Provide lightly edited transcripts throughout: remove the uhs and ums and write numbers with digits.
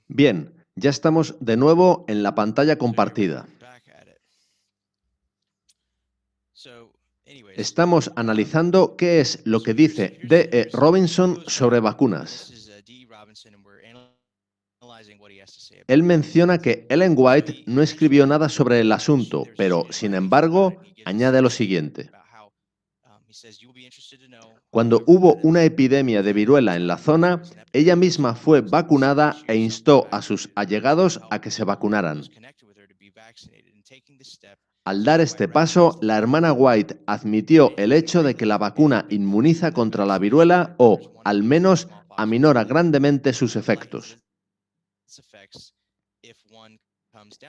Bien, ya estamos de nuevo en la pantalla compartida. Estamos analizando qué es lo que dice D.E. Robinson sobre vacunas. Él menciona que Ellen White no escribió nada sobre el asunto, pero, sin embargo, añade lo siguiente. Cuando hubo una epidemia de viruela en la zona, ella misma fue vacunada e instó a sus allegados a que se vacunaran. Al dar este paso, la hermana White admitió el hecho de que la vacuna inmuniza contra la viruela o, al menos, aminora grandemente sus efectos.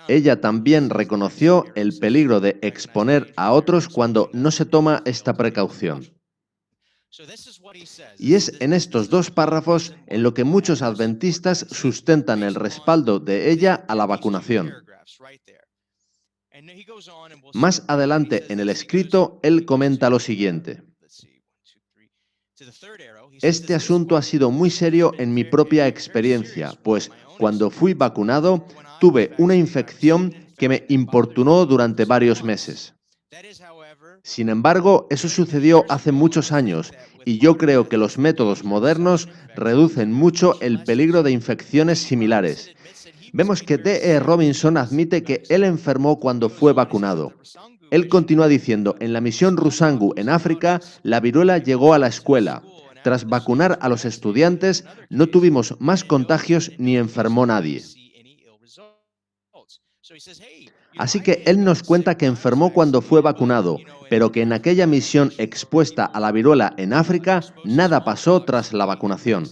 Ella también reconoció el peligro de exponer a otros cuando no se toma esta precaución. Y es en estos dos párrafos en lo que muchos adventistas sustentan el respaldo de ella a la vacunación. Más adelante en el escrito, él comenta lo siguiente. Este asunto ha sido muy serio en mi propia experiencia, pues cuando fui vacunado tuve una infección que me importunó durante varios meses. Sin embargo, eso sucedió hace muchos años y yo creo que los métodos modernos reducen mucho el peligro de infecciones similares. Vemos que D.E. Robinson admite que él enfermó cuando fue vacunado. Él continúa diciendo, en la misión Rusangu en África, la viruela llegó a la escuela. Tras vacunar a los estudiantes, no tuvimos más contagios ni enfermó nadie. Así que él nos cuenta que enfermó cuando fue vacunado, pero que en aquella misión expuesta a la viruela en África, nada pasó tras la vacunación.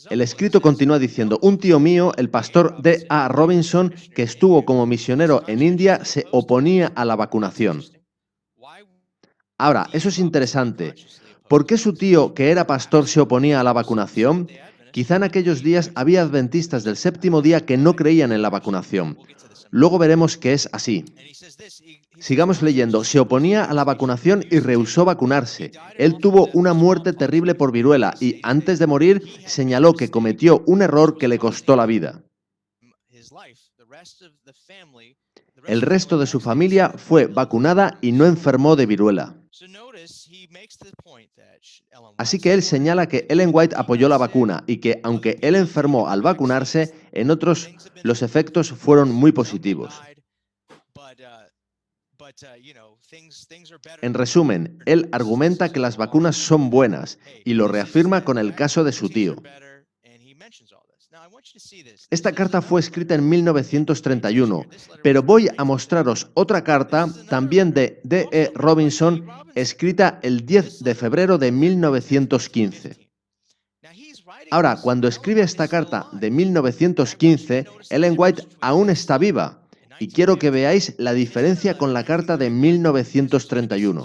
El escrito continúa diciendo, un tío mío, el pastor D.A. Robinson, que estuvo como misionero en India, se oponía a la vacunación. Ahora, eso es interesante. ¿Por qué su tío, que era pastor, se oponía a la vacunación? Quizá en aquellos días había adventistas del séptimo día que no creían en la vacunación. Luego veremos que es así. Sigamos leyendo. Se oponía a la vacunación y rehusó vacunarse. Él tuvo una muerte terrible por viruela y, antes de morir, señaló que cometió un error que le costó la vida. El resto de su familia fue vacunada y no enfermó de viruela. Así que él señala que Ellen White apoyó la vacuna y que, aunque él enfermó al vacunarse, en otros los efectos fueron muy positivos. En resumen, él argumenta que las vacunas son buenas y lo reafirma con el caso de su tío. Esta carta fue escrita en 1931, pero voy a mostraros otra carta, también de D.E. Robinson, escrita el 10 de febrero de 1915. Ahora, cuando escribe esta carta de 1915, Ellen White aún está viva, y quiero que veáis la diferencia con la carta de 1931.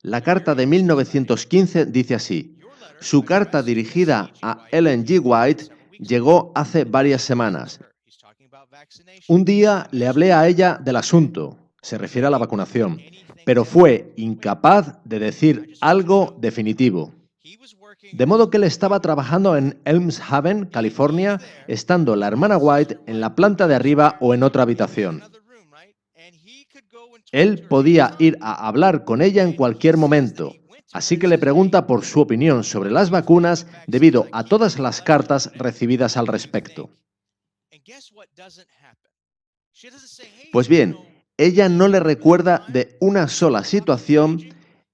La carta de 1915 dice así: su carta dirigida a Ellen G. White llegó hace varias semanas. Un día le hablé a ella del asunto, se refiere a la vacunación, pero fue incapaz de decir algo definitivo. De modo que él estaba trabajando en Elms Haven, California, estando la hermana White en la planta de arriba o en otra habitación. Él podía ir a hablar con ella en cualquier momento, así que le pregunta por su opinión sobre las vacunas debido a todas las cartas recibidas al respecto. Pues bien, ella no le recuerda de una sola situación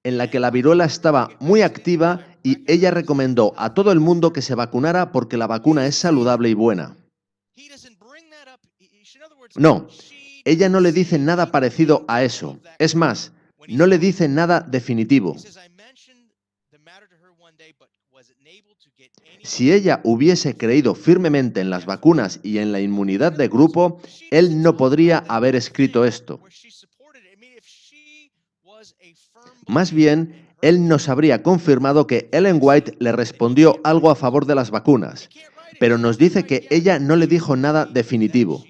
en la que la viruela estaba muy activa y ella recomendó a todo el mundo que se vacunara porque la vacuna es saludable y buena. No, ella no le dice nada parecido a eso. Es más, no le dice nada definitivo. Si ella hubiese creído firmemente en las vacunas y en la inmunidad de grupo, él no podría haber escrito esto. Más bien, él nos habría confirmado que Ellen White le respondió algo a favor de las vacunas, pero nos dice que ella no le dijo nada definitivo.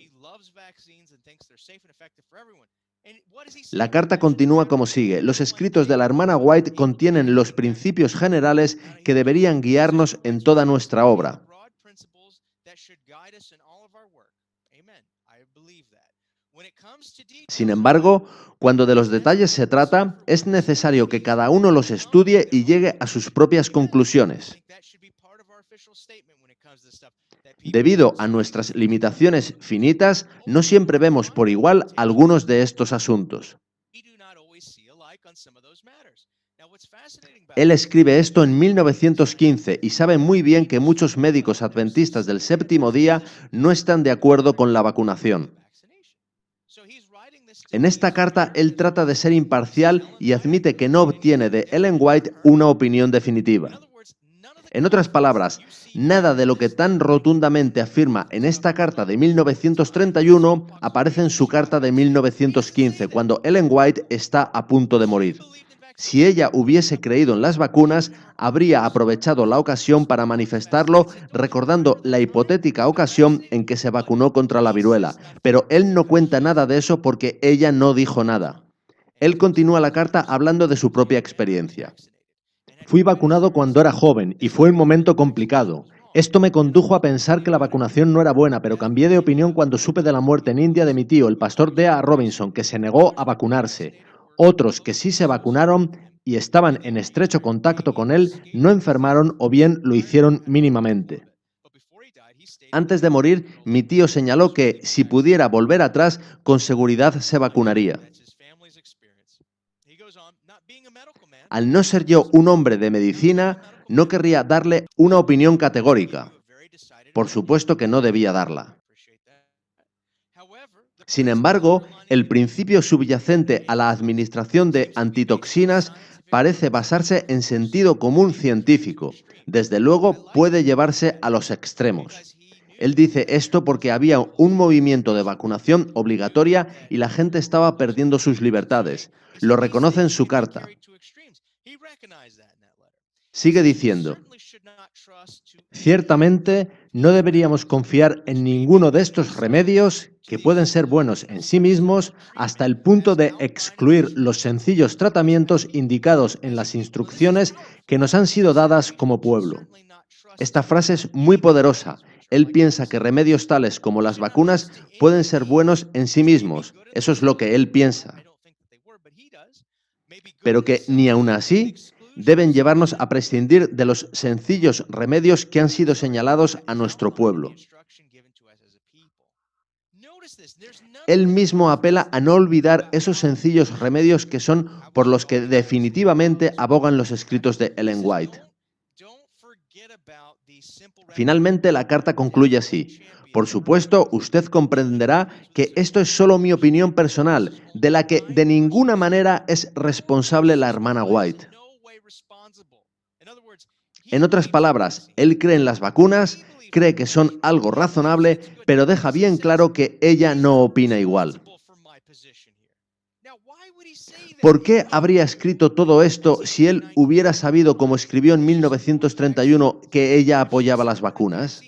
La carta continúa como sigue. Los escritos de la hermana White contienen los principios generales que deberían guiarnos en toda nuestra obra. Sin embargo, cuando de los detalles se trata, es necesario que cada uno los estudie y llegue a sus propias conclusiones. Debido a nuestras limitaciones finitas, no siempre vemos por igual algunos de estos asuntos. Él escribe esto en 1915 y sabe muy bien que muchos médicos adventistas del séptimo día no están de acuerdo con la vacunación. En esta carta, él trata de ser imparcial y admite que no obtiene de Ellen White una opinión definitiva. En otras palabras, nada de lo que tan rotundamente afirma en esta carta de 1931 aparece en su carta de 1915, cuando Ellen White está a punto de morir. Si ella hubiese creído en las vacunas, habría aprovechado la ocasión para manifestarlo, recordando la hipotética ocasión en que se vacunó contra la viruela. Pero él no cuenta nada de eso porque ella no dijo nada. Él continúa la carta hablando de su propia experiencia. Fui vacunado cuando era joven y fue un momento complicado. Esto me condujo a pensar que la vacunación no era buena, pero cambié de opinión cuando supe de la muerte en India de mi tío, el pastor D.A. Robinson, que se negó a vacunarse. Otros que sí se vacunaron y estaban en estrecho contacto con él no enfermaron o bien lo hicieron mínimamente. Antes de morir, mi tío señaló que, si pudiera volver atrás, con seguridad se vacunaría. Al no ser yo un hombre de medicina, no querría darle una opinión categórica. Por supuesto que no debía darla. Sin embargo, el principio subyacente a la administración de antitoxinas parece basarse en sentido común científico. Desde luego, puede llevarse a los extremos. Él dice esto porque había un movimiento de vacunación obligatoria y la gente estaba perdiendo sus libertades. Lo reconoce en su carta. Sigue diciendo: Ciertamente, no deberíamos confiar en ninguno de estos remedios, que pueden ser buenos en sí mismos, hasta el punto de excluir los sencillos tratamientos indicados en las instrucciones que nos han sido dadas como pueblo. Esta frase es muy poderosa. Él piensa que remedios tales como las vacunas pueden ser buenos en sí mismos. Eso es lo que él piensa. Pero que ni aun así deben llevarnos a prescindir de los sencillos remedios que han sido señalados a nuestro pueblo. Él mismo apela a no olvidar esos sencillos remedios que son por los que definitivamente abogan los escritos de Ellen White. Finalmente, la carta concluye así: por supuesto, usted comprenderá que esto es solo mi opinión personal, de la que de ninguna manera es responsable la hermana White. En otras palabras, él cree en las vacunas, cree que son algo razonable, pero deja bien claro que ella no opina igual. ¿Por qué habría escrito todo esto si él hubiera sabido, como escribió en 1931, que ella apoyaba las vacunas?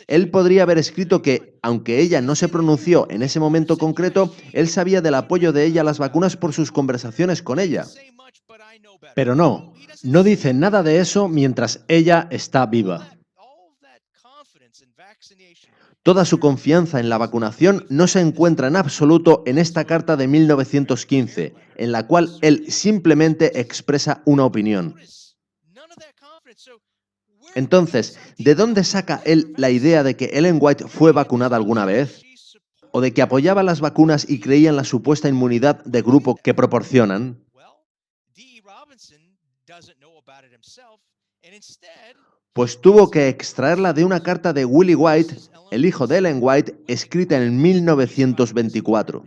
Él podría haber escrito que, aunque ella no se pronunció en ese momento concreto, él sabía del apoyo de ella a las vacunas por sus conversaciones con ella. Pero no dice nada de eso mientras ella está viva. Toda su confianza en la vacunación no se encuentra en absoluto en esta carta de 1915, en la cual él simplemente expresa una opinión. Entonces, ¿de dónde saca él la idea de que Ellen White fue vacunada alguna vez? ¿O de que apoyaba las vacunas y creía en la supuesta inmunidad de grupo que proporcionan? Pues tuvo que extraerla de una carta de Willie White, el hijo de Ellen White, escrita en 1924.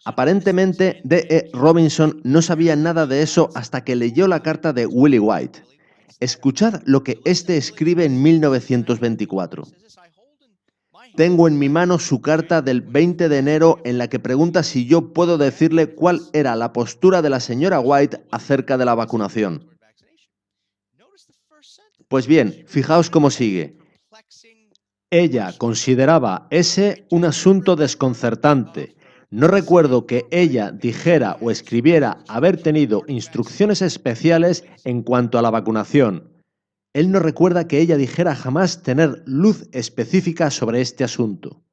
Aparentemente, D.E. Robinson no sabía nada de eso hasta que leyó la carta de Willie White. Escuchad lo que éste escribe en 1924. Tengo en mi mano su carta del 20 de enero en la que pregunta si yo puedo decirle cuál era la postura de la señora White acerca de la vacunación. Pues bien, fijaos cómo sigue. Ella consideraba ese un asunto desconcertante. No recuerdo que ella dijera o escribiera haber tenido instrucciones especiales en cuanto a la vacunación. Él no recuerda que ella dijera jamás tener luz específica sobre este asunto.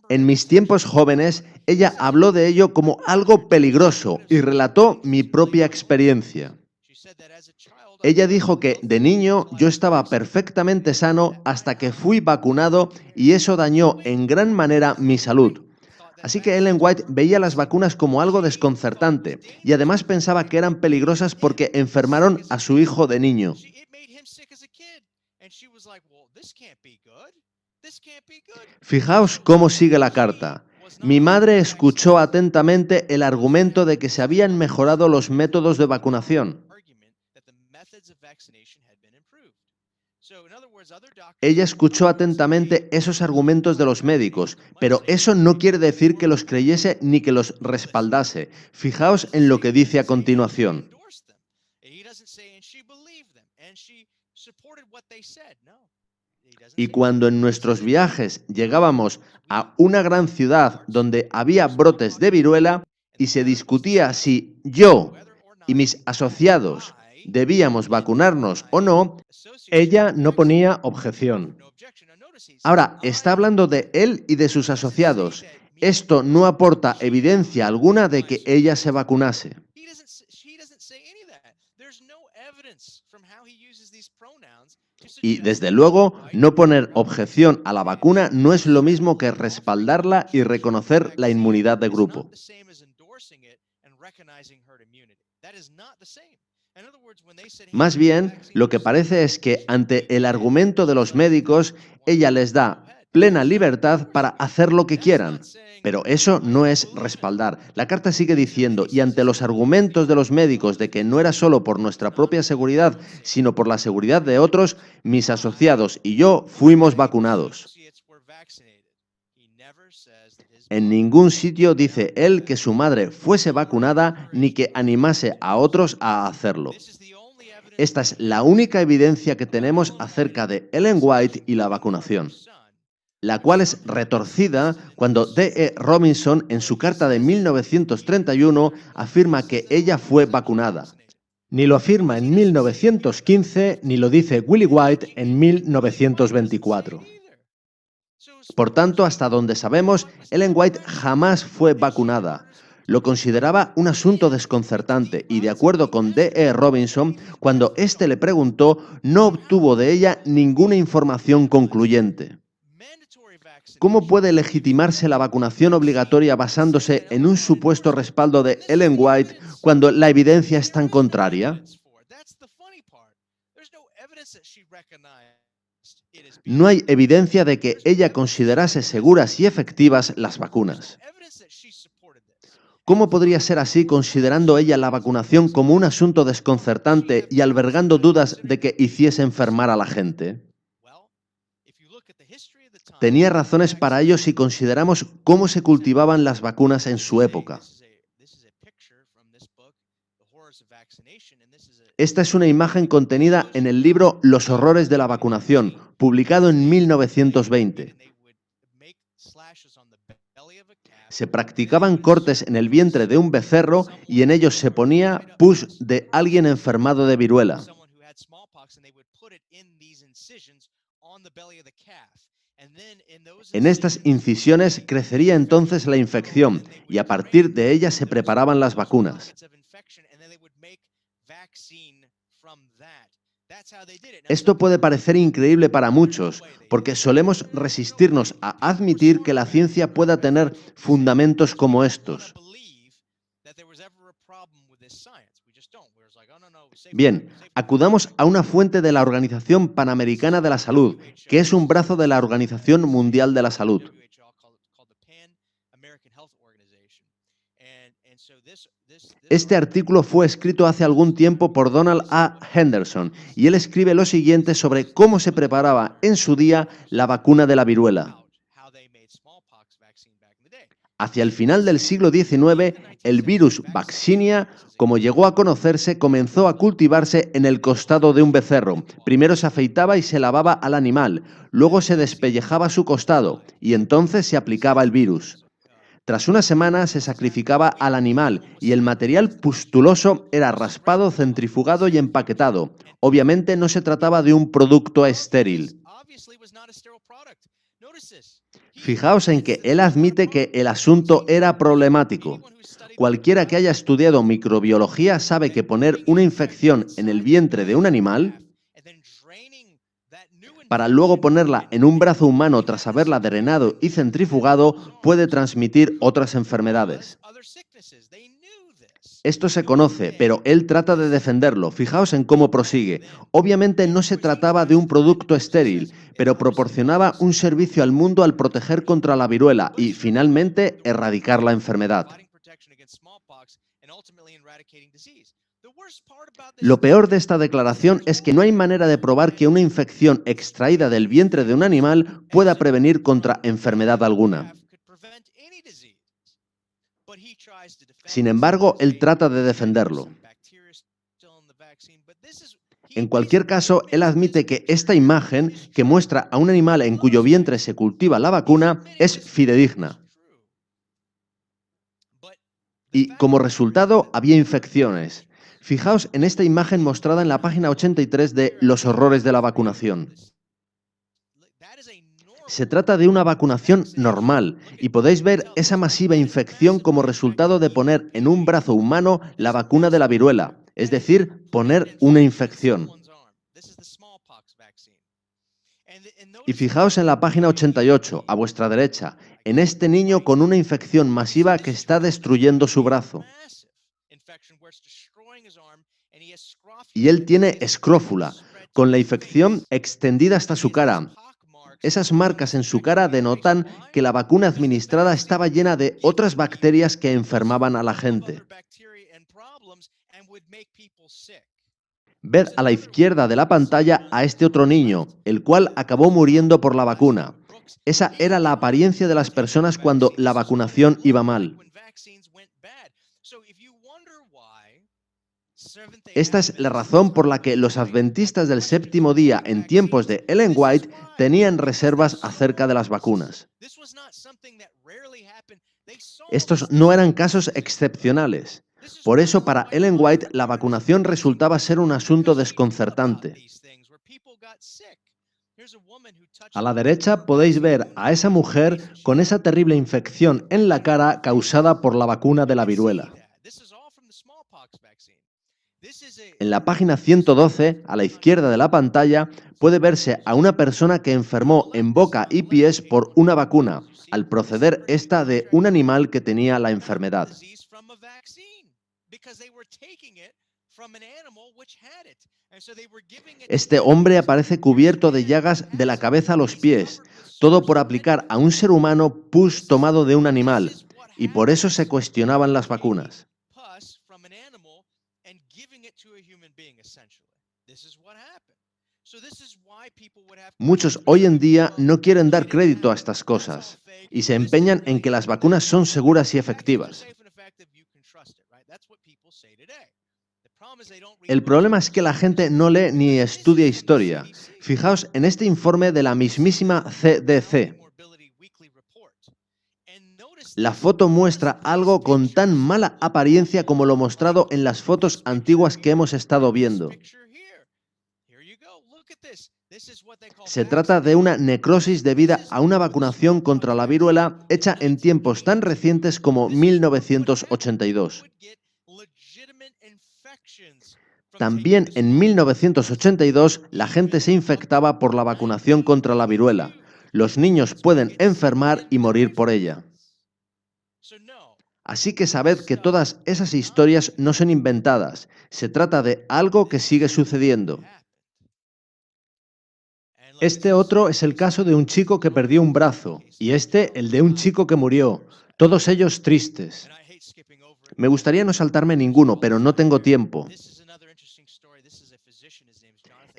En mis tiempos jóvenes, ella habló de ello como algo peligroso y relató mi propia experiencia. Ella dijo que de niño yo estaba perfectamente sano hasta que fui vacunado y eso dañó en gran manera mi salud. Así que Ellen White veía las vacunas como algo desconcertante y además pensaba que eran peligrosas porque enfermaron a su hijo de niño. Fijaos cómo sigue la carta. Mi madre escuchó atentamente el argumento de que se habían mejorado los métodos de vacunación. Ella escuchó atentamente esos argumentos de los médicos, pero eso no quiere decir que los creyese ni que los respaldase. Fijaos en lo que dice a continuación. Y cuando en nuestros viajes llegábamos a una gran ciudad donde había brotes de viruela y se discutía si yo y mis asociados debíamos vacunarnos o no, Ella no ponía objeción. ahora está hablando de él y de sus asociados. Esto no aporta evidencia alguna de que ella se vacunase. Y desde luego, no poner objeción a la vacuna no es lo mismo que respaldarla y reconocer la inmunidad de grupo. Más bien, lo que parece es que ante el argumento de los médicos, ella les da plena libertad para hacer lo que quieran. Pero eso no es respaldar. La carta sigue diciendo, y ante los argumentos de los médicos de que no era solo por nuestra propia seguridad, sino por la seguridad de otros, mis asociados y yo fuimos vacunados. En ningún sitio dice él que su madre fuese vacunada ni que animase a otros a hacerlo. Esta es la única evidencia que tenemos acerca de Ellen White y la vacunación, la cual es retorcida cuando D.E. Robinson en su carta de 1931 afirma que ella fue vacunada. Ni lo afirma en 1915 ni lo dice Willie White en 1924. Por tanto, hasta donde sabemos, Ellen White jamás fue vacunada. Lo consideraba un asunto desconcertante y, de acuerdo con D.E. Robinson, cuando éste le preguntó, no obtuvo de ella ninguna información concluyente. ¿Cómo puede legitimarse la vacunación obligatoria basándose en un supuesto respaldo de Ellen White cuando la evidencia es tan contraria? No hay evidencia de que ella considerase seguras y efectivas las vacunas. ¿Cómo podría ser así considerando ella la vacunación como un asunto desconcertante y albergando dudas de que hiciese enfermar a la gente? Tenía razones para ello si consideramos cómo se cultivaban las vacunas en su época. Esta es una imagen contenida en el libro Los horrores de la vacunación, publicado en 1920. Se practicaban cortes en el vientre de un becerro y en ellos se ponía pus de alguien enfermado de viruela. En estas incisiones crecería entonces la infección y a partir de ella se preparaban las vacunas. Esto puede parecer increíble para muchos, porque solemos resistirnos a admitir que la ciencia pueda tener fundamentos como estos. Bien, acudamos a una fuente de la Organización Panamericana de la Salud, que es un brazo de la Organización Mundial de la Salud. Este artículo fue escrito hace algún tiempo por Donald A. Henderson y él escribe lo siguiente sobre cómo se preparaba en su día la vacuna de la viruela. Hacia el final del siglo XIX, el virus Vaccinia, como llegó a conocerse, comenzó a cultivarse en el costado de un becerro. Primero se afeitaba y se lavaba al animal, luego se despellejaba su costado y entonces se aplicaba el virus. Tras una semana se sacrificaba al animal y el material pustuloso era raspado, centrifugado y empaquetado. Obviamente no se trataba de un producto estéril. Fijaos en que él admite que el asunto era problemático. Cualquiera que haya estudiado microbiología sabe que poner una infección en el vientre de un animal para luego ponerla en un brazo humano tras haberla drenado y centrifugado puede transmitir otras enfermedades. Esto se conoce, pero él trata de defenderlo. Fijaos en cómo prosigue. Obviamente no se trataba de un producto estéril, pero proporcionaba un servicio al mundo al proteger contra la viruela y, finalmente, erradicar la enfermedad. Lo peor de esta declaración es que no hay manera de probar que una infección extraída del vientre de un animal pueda prevenir contra enfermedad alguna. Sin embargo, él trata de defenderlo. En cualquier caso, él admite que esta imagen, que muestra a un animal en cuyo vientre se cultiva la vacuna, es fidedigna. Y como resultado, había infecciones. Fijaos en esta imagen mostrada en la página 83 de Los horrores de la vacunación. Se trata de una vacunación normal y podéis ver esa masiva infección como resultado de poner en un brazo humano la vacuna de la viruela, es decir, poner una infección. Y fijaos en la página 88, a vuestra derecha, en este niño con una infección masiva que está destruyendo su brazo. Y él tiene escrófula, con la infección extendida hasta su cara. Esas marcas en su cara denotan que la vacuna administrada estaba llena de otras bacterias que enfermaban a la gente. Ved a la izquierda de la pantalla a este otro niño, el cual acabó muriendo por la vacuna. Esa era la apariencia de las personas cuando la vacunación iba mal. Esta es la razón por la que los adventistas del séptimo día en tiempos de Ellen White tenían reservas acerca de las vacunas. Estos no eran casos excepcionales. Por eso, para Ellen White, la vacunación resultaba ser un asunto desconcertante. A la derecha podéis ver a esa mujer con esa terrible infección en la cara causada por la vacuna de la viruela. En la página 112, a la izquierda de la pantalla, puede verse a una persona que enfermó en boca y pies por una vacuna, al proceder esta de un animal que tenía la enfermedad. Este hombre aparece cubierto de llagas de la cabeza a los pies, todo por aplicar a un ser humano pus tomado de un animal, y por eso se cuestionaban las vacunas. Muchos hoy en día no quieren dar crédito a estas cosas y se empeñan en que las vacunas son seguras y efectivas. El problema es que la gente no lee ni estudia historia. Fijaos en este informe de la mismísima CDC. La foto muestra algo con tan mala apariencia como lo mostrado en las fotos antiguas que hemos estado viendo. Se trata de una necrosis debida a una vacunación contra la viruela hecha en tiempos tan recientes como 1982. También en 1982 la gente se infectaba por la vacunación contra la viruela. Los niños pueden enfermar y morir por ella. Así que sabed que todas esas historias no son inventadas. Se trata de algo que sigue sucediendo. Este otro es el caso de un chico que perdió un brazo, y este el de un chico que murió, todos ellos tristes. Me gustaría no saltarme ninguno, pero no tengo tiempo.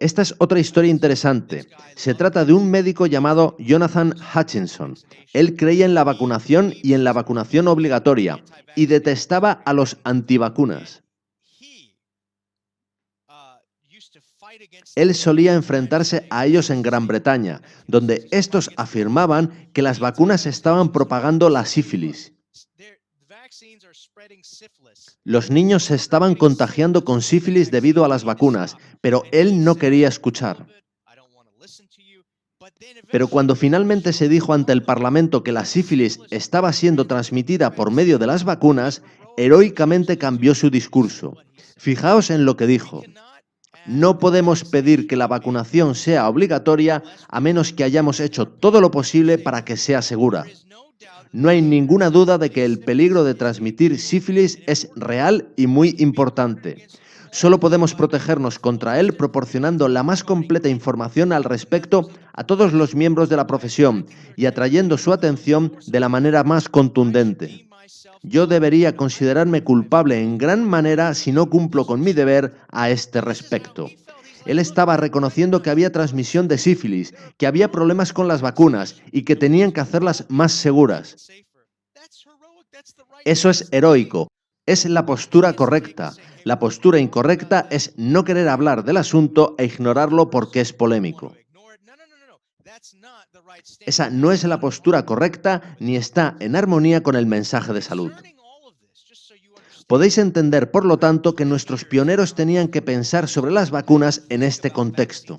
Esta es otra historia interesante. Se trata de un médico llamado Jonathan Hutchinson. Él creía en la vacunación y en la vacunación obligatoria y detestaba a los antivacunas. Él solía enfrentarse a ellos en Gran Bretaña, donde estos afirmaban que las vacunas estaban propagando la sífilis. Los niños se estaban contagiando con sífilis debido a las vacunas, pero él no quería escuchar. Pero cuando finalmente se dijo ante el Parlamento que la sífilis estaba siendo transmitida por medio de las vacunas, heroicamente cambió su discurso. Fijaos en lo que dijo. No podemos pedir que la vacunación sea obligatoria a menos que hayamos hecho todo lo posible para que sea segura. No hay ninguna duda de que el peligro de transmitir sífilis es real y muy importante. Solo podemos protegernos contra él proporcionando la más completa información al respecto a todos los miembros de la profesión y atrayendo su atención de la manera más contundente. Yo debería considerarme culpable en gran manera si no cumplo con mi deber a este respecto. Él estaba reconociendo que había transmisión de sífilis, que había problemas con las vacunas y que tenían que hacerlas más seguras. Eso es heroico. Es la postura correcta. La postura incorrecta es no querer hablar del asunto e ignorarlo porque es polémico. Esa no es la postura correcta ni está en armonía con el mensaje de salud. Podéis entender, por lo tanto, que nuestros pioneros tenían que pensar sobre las vacunas en este contexto.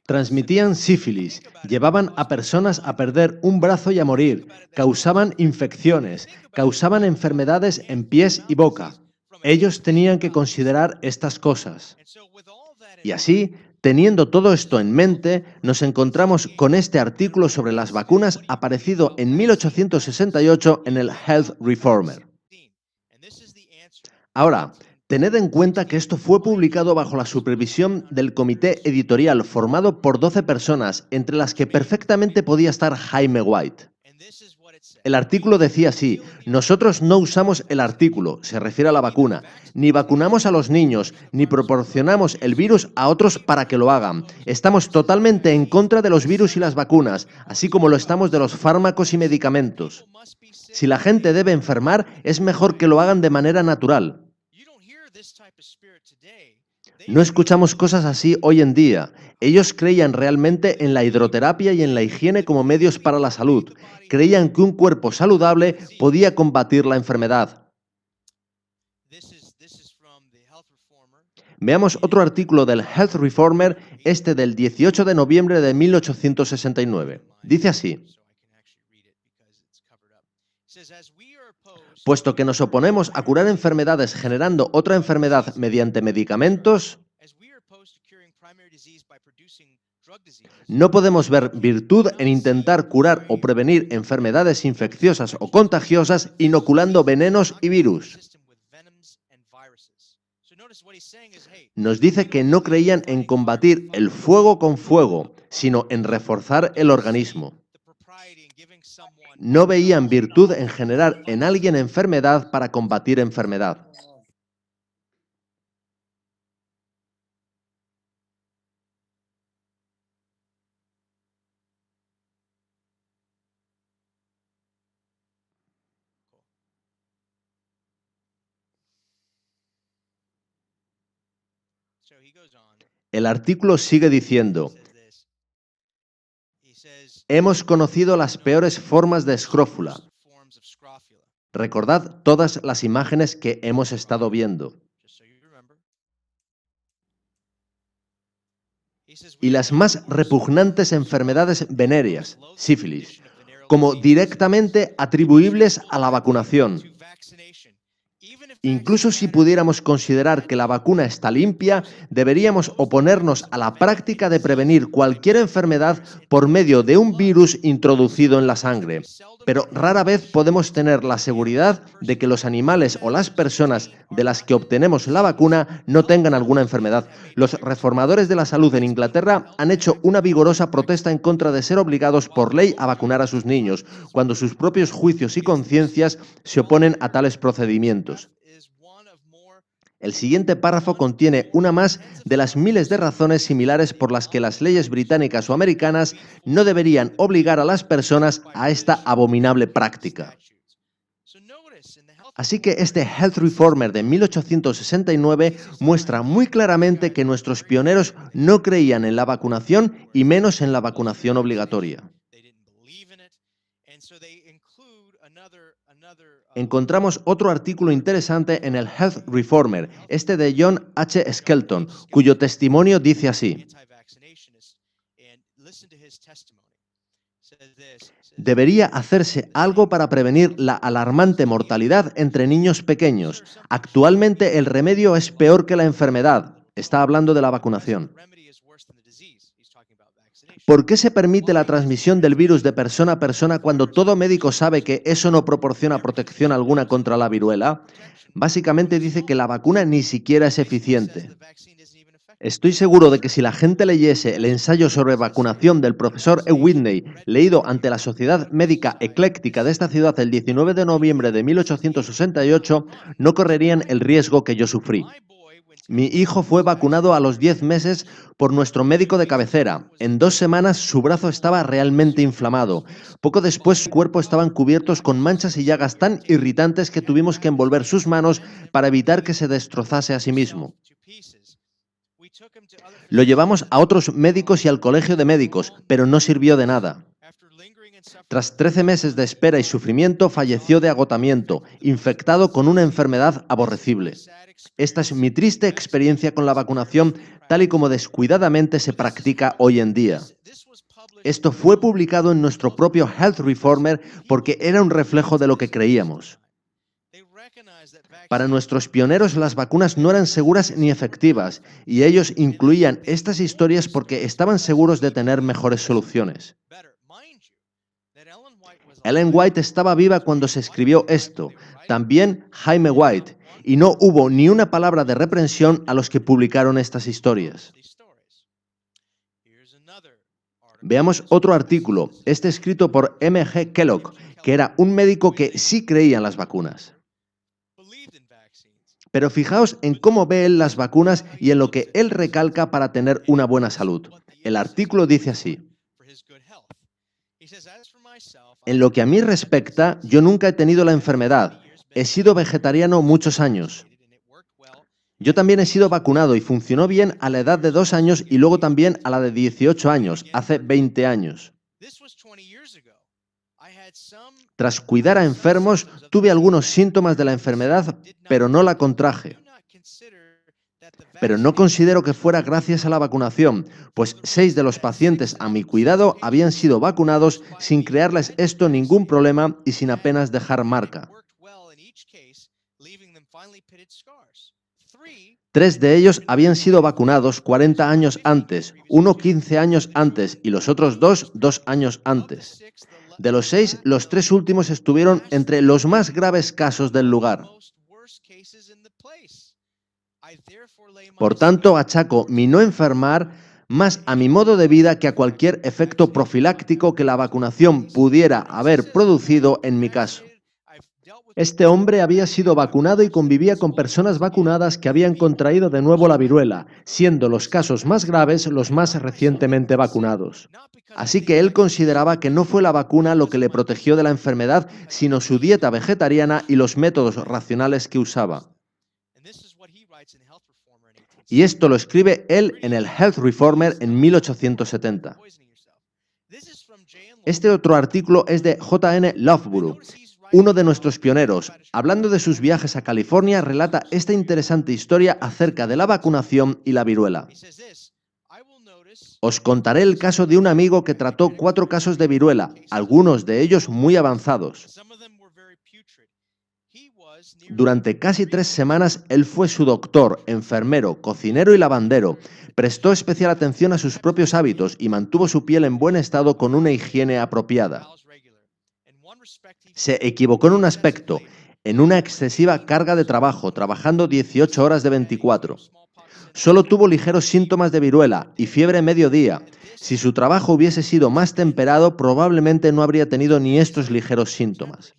Transmitían sífilis, llevaban a personas a perder un brazo y a morir, causaban infecciones, causaban enfermedades en pies y boca. Ellos tenían que considerar estas cosas. Y así, teniendo todo esto en mente, nos encontramos con este artículo sobre las vacunas aparecido en 1868 en el Health Reformer. Ahora, tened en cuenta que esto fue publicado bajo la supervisión del comité editorial formado por 12 personas, entre las que perfectamente podía estar Jaime White. El artículo decía así: nosotros no usamos el artículo, se refiere a la vacuna, ni vacunamos a los niños, ni proporcionamos el virus a otros para que lo hagan. Estamos totalmente en contra de los virus y las vacunas, así como lo estamos de los fármacos y medicamentos. Si la gente debe enfermar, es mejor que lo hagan de manera natural. No escuchamos cosas así hoy en día. Ellos creían realmente en la hidroterapia y en la higiene como medios para la salud. Creían que un cuerpo saludable podía combatir la enfermedad. Veamos otro artículo del Health Reformer, este del 18 de noviembre de 1869. Dice así: puesto que nos oponemos a curar enfermedades generando otra enfermedad mediante medicamentos, no podemos ver virtud en intentar curar o prevenir enfermedades infecciosas o contagiosas inoculando venenos y virus. Nos dice que no creían en combatir el fuego con fuego, sino en reforzar el organismo. No veían virtud en generar en alguien enfermedad para combatir enfermedad. El artículo sigue diciendo: hemos conocido las peores formas de escrófula. Recordad todas las imágenes que hemos estado viendo. Y las más repugnantes enfermedades venéreas, sífilis, como directamente atribuibles a la vacunación. Incluso si pudiéramos considerar que la vacuna está limpia, deberíamos oponernos a la práctica de prevenir cualquier enfermedad por medio de un virus introducido en la sangre. Pero rara vez podemos tener la seguridad de que los animales o las personas de las que obtenemos la vacuna no tengan alguna enfermedad. Los reformadores de la salud en Inglaterra han hecho una vigorosa protesta en contra de ser obligados por ley a vacunar a sus niños, cuando sus propios juicios y conciencias se oponen a tales procedimientos. El siguiente párrafo contiene una más de las miles de razones similares por las que las leyes británicas o americanas no deberían obligar a las personas a esta abominable práctica. Así que este Health Reformer de 1869 muestra muy claramente que nuestros pioneros no creían en la vacunación y menos en la vacunación obligatoria. Encontramos otro artículo interesante en el Health Reformer, este de John H. Skelton, cuyo testimonio dice así: debería hacerse algo para prevenir la alarmante mortalidad entre niños pequeños. Actualmente el remedio es peor que la enfermedad. Está hablando de la vacunación. ¿Por qué se permite la transmisión del virus de persona a persona cuando todo médico sabe que eso no proporciona protección alguna contra la viruela? Básicamente dice que la vacuna ni siquiera es eficiente. Estoy seguro de que si la gente leyese el ensayo sobre vacunación del profesor E. Whitney, leído ante la Sociedad Médica Ecléctica de esta ciudad el 19 de noviembre de 1868, no correrían el riesgo que yo sufrí. Mi hijo fue vacunado a los 10 meses por nuestro médico de cabecera. En 2 semanas su brazo estaba realmente inflamado. Poco después su cuerpo estaban cubiertos con manchas y llagas tan irritantes que tuvimos que envolver sus manos para evitar que se destrozase a sí mismo. Lo llevamos a otros médicos y al colegio de médicos, pero no sirvió de nada. Tras 13 meses de espera y sufrimiento, falleció de agotamiento, infectado con una enfermedad aborrecible. Esta es mi triste experiencia con la vacunación, tal y como descuidadamente se practica hoy en día. Esto fue publicado en nuestro propio Health Reformer porque era un reflejo de lo que creíamos. Para nuestros pioneros las vacunas no eran seguras ni efectivas, y ellos incluían estas historias porque estaban seguros de tener mejores soluciones. Ellen White estaba viva cuando se escribió esto, también Jaime White, y no hubo ni una palabra de reprensión a los que publicaron estas historias. Veamos otro artículo, este escrito por M. G. Kellogg, que era un médico que sí creía en las vacunas. Pero fijaos en cómo ve él las vacunas y en lo que él recalca para tener una buena salud. El artículo dice así: en lo que a mí respecta, yo nunca he tenido la enfermedad. He sido vegetariano muchos años. Yo también he sido vacunado y funcionó bien a la edad de 2 años y luego también a la de 18 años, hace 20 años. Tras cuidar a enfermos, tuve algunos síntomas de la enfermedad, pero no la contraje. Pero no considero que fuera gracias a la vacunación, pues 6 de los pacientes a mi cuidado habían sido vacunados sin crearles esto ningún problema y sin apenas dejar marca. 3 de ellos habían sido vacunados 40 años antes, uno 15 años antes y los otros 2 años antes. De los 6, los 3 últimos estuvieron entre los más graves casos del lugar. Por tanto, achaco mi no enfermar más a mi modo de vida que a cualquier efecto profiláctico que la vacunación pudiera haber producido en mi caso. Este hombre había sido vacunado y convivía con personas vacunadas que habían contraído de nuevo la viruela, siendo los casos más graves los más recientemente vacunados. Así que él consideraba que no fue la vacuna lo que le protegió de la enfermedad, sino su dieta vegetariana y los métodos racionales que usaba. Y esto lo escribe él en el Health Reformer en 1870. Este otro artículo es de J.N. Loughborough, uno de nuestros pioneros. Hablando de sus viajes a California, relata esta interesante historia acerca de la vacunación y la viruela. Os contaré el caso de un amigo que trató 4 casos de viruela, algunos de ellos muy avanzados. Durante casi 3 semanas él fue su doctor, enfermero, cocinero y lavandero. Prestó especial atención a sus propios hábitos y mantuvo su piel en buen estado con una higiene apropiada. Se equivocó en un aspecto, en una excesiva carga de trabajo, trabajando 18 horas de 24. Solo tuvo ligeros síntomas de viruela y fiebre mediodía. Si su trabajo hubiese sido más temperado, probablemente no habría tenido ni estos ligeros síntomas.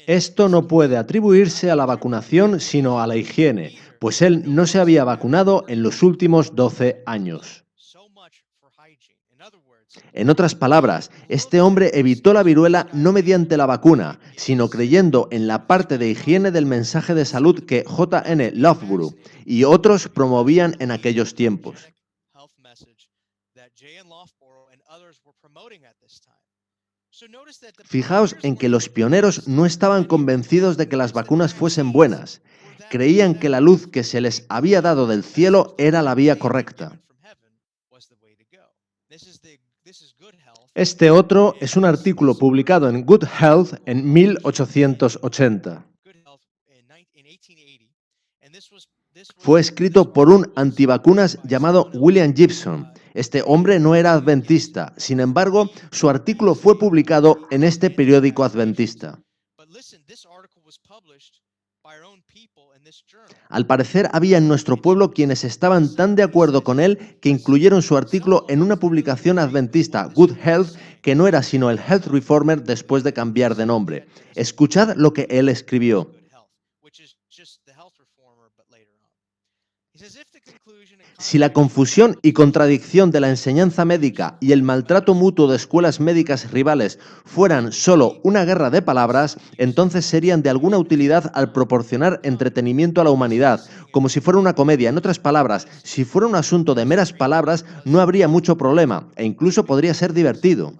Esto no puede atribuirse a la vacunación, sino a la higiene, pues él no se había vacunado en los últimos 12 años. En otras palabras, este hombre evitó la viruela no mediante la vacuna, sino creyendo en la parte de higiene del mensaje de salud que J.N. Loughborough y otros promovían en aquellos tiempos. Fijaos en que los pioneros no estaban convencidos de que las vacunas fuesen buenas. Creían que la luz que se les había dado del cielo era la vía correcta. Este otro es un artículo publicado en Good Health en 1880. Fue escrito por un antivacunas llamado William Gibson. Este hombre no era adventista, sin embargo, su artículo fue publicado en este periódico adventista. Al parecer había en nuestro pueblo quienes estaban tan de acuerdo con él que incluyeron su artículo en una publicación adventista, Good Health, que no era sino el Health Reformer después de cambiar de nombre. Escuchad lo que él escribió. Si la confusión y contradicción de la enseñanza médica y el maltrato mutuo de escuelas médicas rivales fueran solo una guerra de palabras, entonces serían de alguna utilidad al proporcionar entretenimiento a la humanidad, como si fuera una comedia. En otras palabras, si fuera un asunto de meras palabras, no habría mucho problema, e incluso podría ser divertido.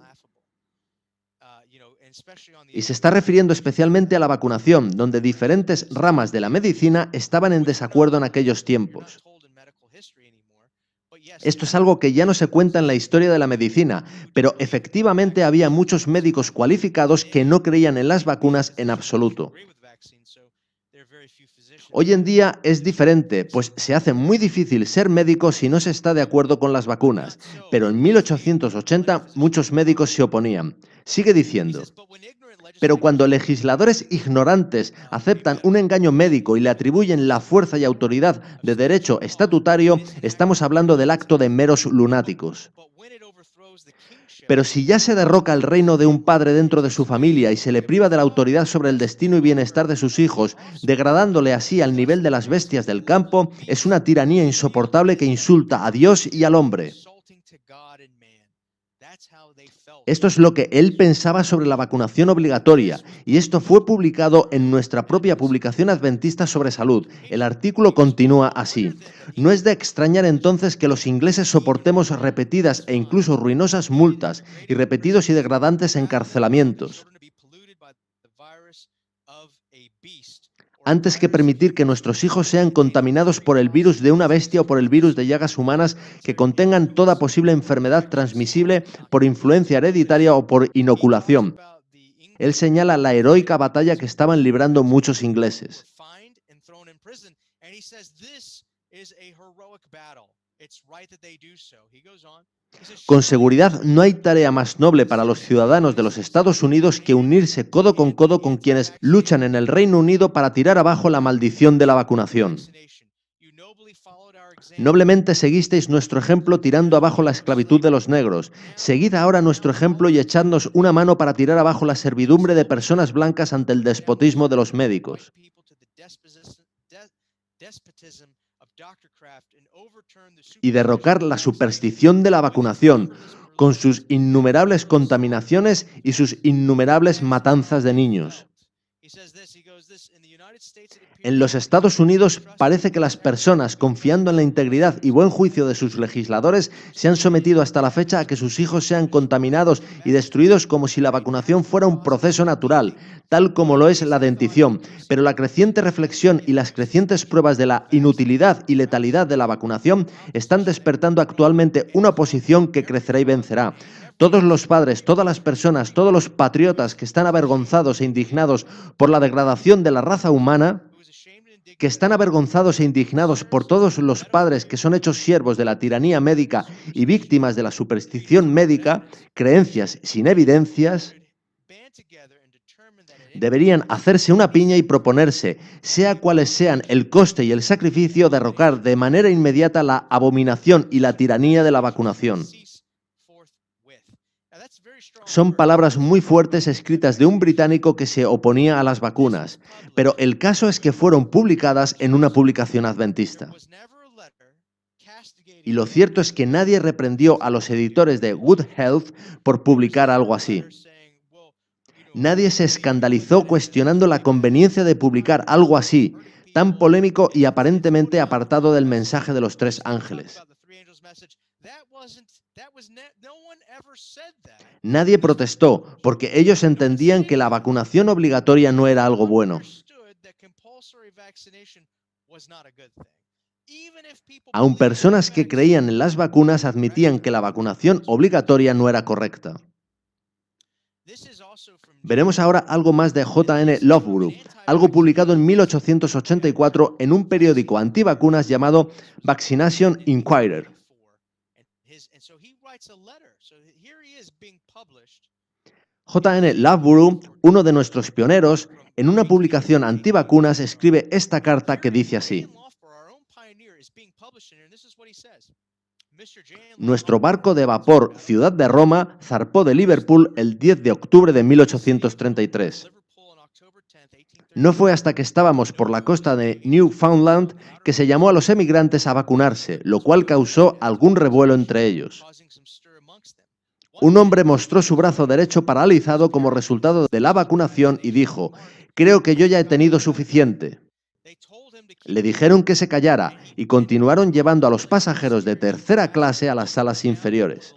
Y se está refiriendo especialmente a la vacunación, donde diferentes ramas de la medicina estaban en desacuerdo en aquellos tiempos. Esto es algo que ya no se cuenta en la historia de la medicina, pero efectivamente había muchos médicos cualificados que no creían en las vacunas en absoluto. Hoy en día es diferente, pues se hace muy difícil ser médico si no se está de acuerdo con las vacunas, pero en 1880 muchos médicos se oponían. Sigue diciendo: pero cuando legisladores ignorantes aceptan un engaño médico y le atribuyen la fuerza y autoridad de derecho estatutario, estamos hablando del acto de meros lunáticos. Pero si ya se derroca el reino de un padre dentro de su familia y se le priva de la autoridad sobre el destino y bienestar de sus hijos, degradándole así al nivel de las bestias del campo, es una tiranía insoportable que insulta a Dios y al hombre. Esto es lo que él pensaba sobre la vacunación obligatoria, y esto fue publicado en nuestra propia publicación adventista sobre salud. El artículo continúa así: no es de extrañar entonces que los ingleses soportemos repetidas e incluso ruinosas multas y repetidos y degradantes encarcelamientos, antes que permitir que nuestros hijos sean contaminados por el virus de una bestia o por el virus de llagas humanas que contengan toda posible enfermedad transmisible por influencia hereditaria o por inoculación. Él señala la heroica batalla que estaban librando muchos ingleses. Con seguridad no hay tarea más noble para los ciudadanos de los Estados Unidos que unirse codo con quienes luchan en el Reino Unido para tirar abajo la maldición de la vacunación. Noblemente seguisteis nuestro ejemplo tirando abajo la esclavitud de los negros. Seguid ahora nuestro ejemplo y echadnos una mano para tirar abajo la servidumbre de personas blancas ante el despotismo de los médicos. Y derrocar la superstición de la vacunación, con sus innumerables contaminaciones y sus innumerables matanzas de niños. En los Estados Unidos parece que las personas, confiando en la integridad y buen juicio de sus legisladores, se han sometido hasta la fecha a que sus hijos sean contaminados y destruidos como si la vacunación fuera un proceso natural, tal como lo es la dentición. Pero la creciente reflexión y las crecientes pruebas de la inutilidad y letalidad de la vacunación están despertando actualmente una oposición que crecerá y vencerá. Todos los padres, todas las personas, todos los patriotas que están avergonzados e indignados por la degradación de la raza humana, que están avergonzados e indignados por todos los padres que son hechos siervos de la tiranía médica y víctimas de la superstición médica, creencias sin evidencias, deberían hacerse una piña y proponerse, sea cuales sean el coste y el sacrificio, derrocar de manera inmediata la abominación y la tiranía de la vacunación. Son palabras muy fuertes escritas de un británico que se oponía a las vacunas, pero el caso es que fueron publicadas en una publicación adventista. Y lo cierto es que nadie reprendió a los editores de Good Health por publicar algo así. Nadie se escandalizó cuestionando la conveniencia de publicar algo así, tan polémico y aparentemente apartado del mensaje de los tres ángeles. Nadie protestó porque ellos entendían que la vacunación obligatoria no era algo bueno. Aun personas que creían en las vacunas admitían que la vacunación obligatoria no era correcta. Veremos ahora algo más de J.N. Loughborough, algo publicado en 1884 en un periódico antivacunas llamado Vaccination Inquirer. J.N. Loughborough, uno de nuestros pioneros, en una publicación antivacunas escribe esta carta que dice así: nuestro barco de vapor Ciudad de Roma zarpó de Liverpool el 10 de octubre de 1833. No fue hasta que estábamos por la costa de Newfoundland que se llamó a los emigrantes a vacunarse, lo cual causó algún revuelo entre ellos. Un hombre mostró su brazo derecho paralizado como resultado de la vacunación y dijo: «Creo que yo ya he tenido suficiente». Le dijeron que se callara y continuaron llevando a los pasajeros de tercera clase a las salas inferiores.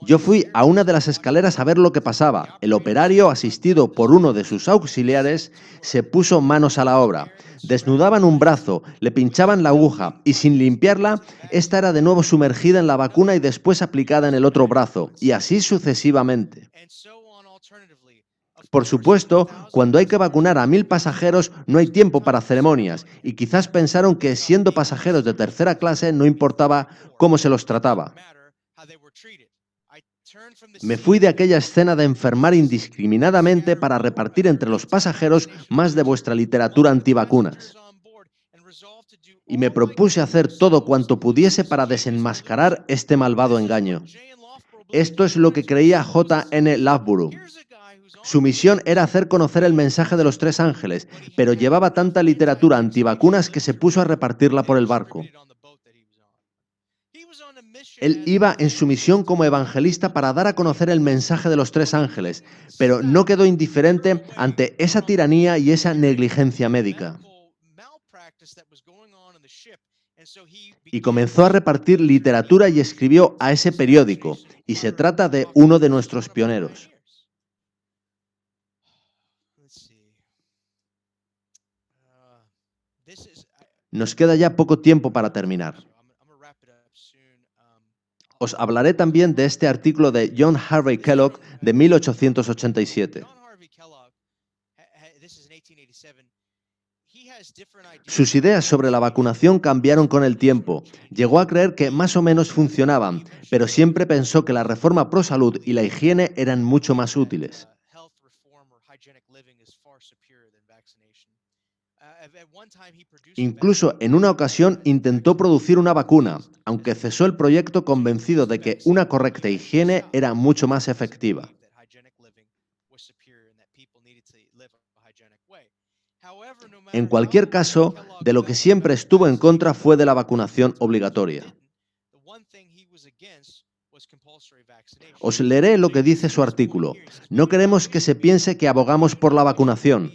Yo fui a una de las escaleras a ver lo que pasaba. El operario, asistido por uno de sus auxiliares, se puso manos a la obra. Desnudaban un brazo, le pinchaban la aguja y sin limpiarla, esta era de nuevo sumergida en la vacuna y después aplicada en el otro brazo, y así sucesivamente. Por supuesto, cuando hay que vacunar a 1000 pasajeros no hay tiempo para ceremonias, y quizás pensaron que siendo pasajeros de tercera clase no importaba cómo se los trataba. Me fui de aquella escena de enfermar indiscriminadamente para repartir entre los pasajeros más de vuestra literatura antivacunas. Y me propuse hacer todo cuanto pudiese para desenmascarar este malvado engaño. Esto es lo que creía J.N. Loughborough. Su misión era hacer conocer el mensaje de los tres ángeles, pero llevaba tanta literatura antivacunas que se puso a repartirla por el barco. Él iba en su misión como evangelista para dar a conocer el mensaje de los tres ángeles, pero no quedó indiferente ante esa tiranía y esa negligencia médica. Y comenzó a repartir literatura y escribió a ese periódico, y se trata de uno de nuestros pioneros. Nos queda ya poco tiempo para terminar. Os hablaré también de este artículo de John Harvey Kellogg de 1887. Sus ideas sobre la vacunación cambiaron con el tiempo. Llegó a creer que más o menos funcionaban, pero siempre pensó que la reforma pro salud y la higiene eran mucho más útiles. Incluso en una ocasión intentó producir una vacuna, aunque cesó el proyecto convencido de que una correcta higiene era mucho más efectiva. En cualquier caso, de lo que siempre estuvo en contra fue de la vacunación obligatoria. Os leeré lo que dice su artículo. No queremos que se piense que abogamos por la vacunación.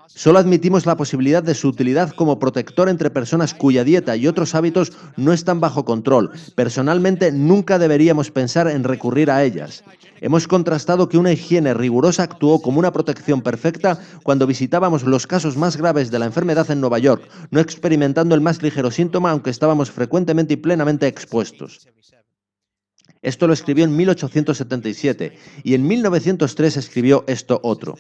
Solo admitimos la posibilidad de su utilidad como protector entre personas cuya dieta y otros hábitos no están bajo control. Personalmente, nunca deberíamos pensar en recurrir a ellas. Hemos contrastado que una higiene rigurosa actuó como una protección perfecta cuando visitábamos los casos más graves de la enfermedad en Nueva York, no experimentando el más ligero síntoma, aunque estábamos frecuentemente y plenamente expuestos. Esto lo escribió en 1877 y en 1903 escribió esto otro.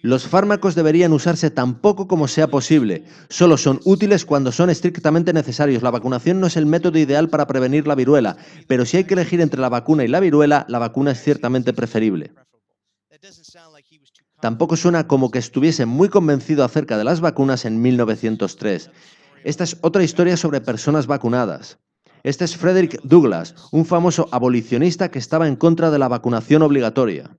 Los fármacos deberían usarse tan poco como sea posible. Solo son útiles cuando son estrictamente necesarios. La vacunación no es el método ideal para prevenir la viruela, pero si hay que elegir entre la vacuna y la viruela, la vacuna es ciertamente preferible. Tampoco suena como que estuviese muy convencido acerca de las vacunas en 1903. Esta es otra historia sobre personas vacunadas. Este es Frederick Douglass, un famoso abolicionista que estaba en contra de la vacunación obligatoria.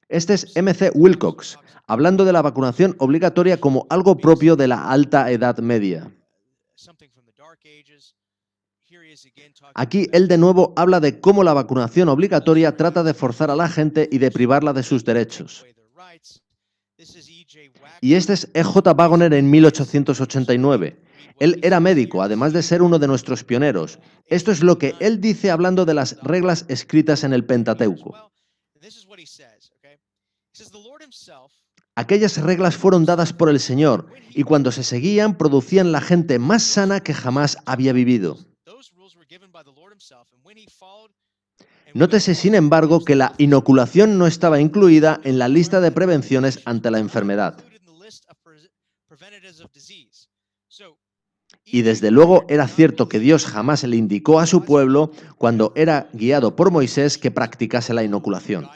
Este es M.C. Wilcox, hablando de la vacunación obligatoria como algo propio de la alta edad media. Aquí él de nuevo habla de cómo la vacunación obligatoria trata de forzar a la gente y de privarla de sus derechos. Y este es E.J. Waggoner en 1889. Él era médico, además de ser uno de nuestros pioneros. Esto es lo que él dice hablando de las reglas escritas en el Pentateuco. Aquellas reglas fueron dadas por el Señor y cuando se seguían producían la gente más sana que jamás había vivido. Nótese, sin embargo, que la inoculación no estaba incluida en la lista de prevenciones ante la enfermedad. Y desde luego era cierto que Dios jamás le indicó a su pueblo, cuando era guiado por Moisés, que practicase la inoculación.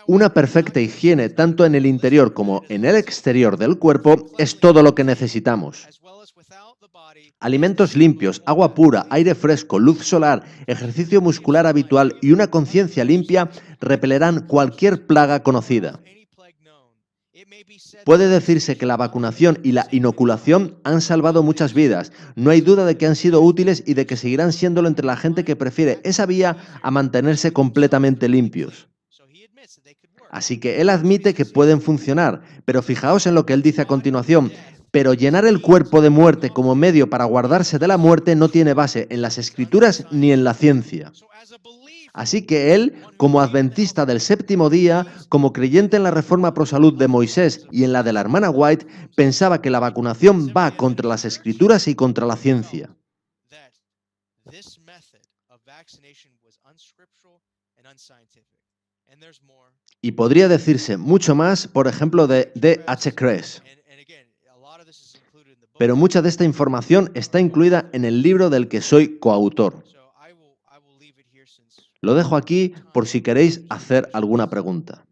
Una perfecta higiene, tanto en el interior como en el exterior del cuerpo, es todo lo que necesitamos. Alimentos limpios, agua pura, aire fresco, luz solar, ejercicio muscular habitual y una conciencia limpia repelerán cualquier plaga conocida. Puede decirse que la vacunación y la inoculación han salvado muchas vidas. No hay duda de que han sido útiles y de que seguirán siéndolo entre la gente que prefiere esa vía a mantenerse completamente limpios. Así que él admite que pueden funcionar, pero fijaos en lo que él dice a continuación. Pero llenar el cuerpo de muerte como medio para guardarse de la muerte no tiene base en las Escrituras ni en la ciencia. Así que él, como adventista del séptimo día, como creyente en la reforma pro salud de Moisés y en la de la hermana White, pensaba que la vacunación va contra las Escrituras y contra la ciencia. Y podría decirse mucho más, por ejemplo, de D.H. Kress. Pero mucha de esta información está incluida en el libro del que soy coautor. Lo dejo aquí por si queréis hacer alguna pregunta.